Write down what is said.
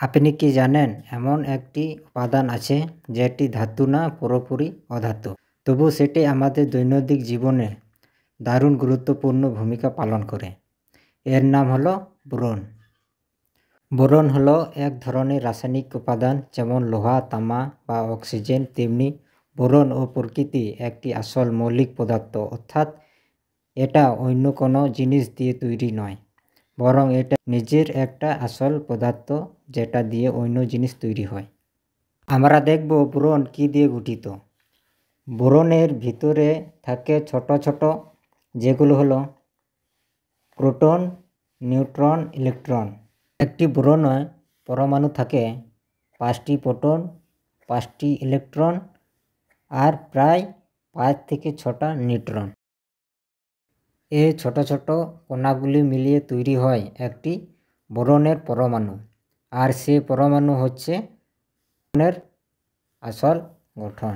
আপনি কি জানেন এমন একটি উপাদান আছে যেটি ধাতু না, পুরোপুরি অধাতু, তবু সেটি আমাদের দৈনন্দিন জীবনে দারুণ গুরুত্বপূর্ণ ভূমিকা পালন করে। এর নাম হলো বোরন। বোরন হলো এক ধরনের রাসায়নিক উপাদান, যেমন লোহা, তামা বা অক্সিজেন, তেমনি বোরন ও প্রকৃতি একটি আসল মৌলিক পদার্থ, অর্থাৎ এটা অন্য কোনো জিনিস দিয়ে তৈরি নয়, বরং এটা নিজের একটা আসল পদার্থ যেটা দিয়ে অন্য জিনিস তৈরি হয়। আমরা দেখব বোরন কি দিয়ে গঠিত। বোরনের ভিতরে থাকে ছোট ছোট, যেগুলো হলো প্রোটন, নিউট্রন, ইলেকট্রন। একটি বোরনে পরমাণু থাকে 5টি প্রোটন, 5টি ইলেকট্রন আর প্রায় 5 থেকে 6টা নিউট্রন। এই ছোট ছোট কণাগুলি মিলিয়ে তৈরি হয় একটি বোরনের পরমাণু, আর সে পরমাণু হচ্ছে বোরনের আসল গঠন।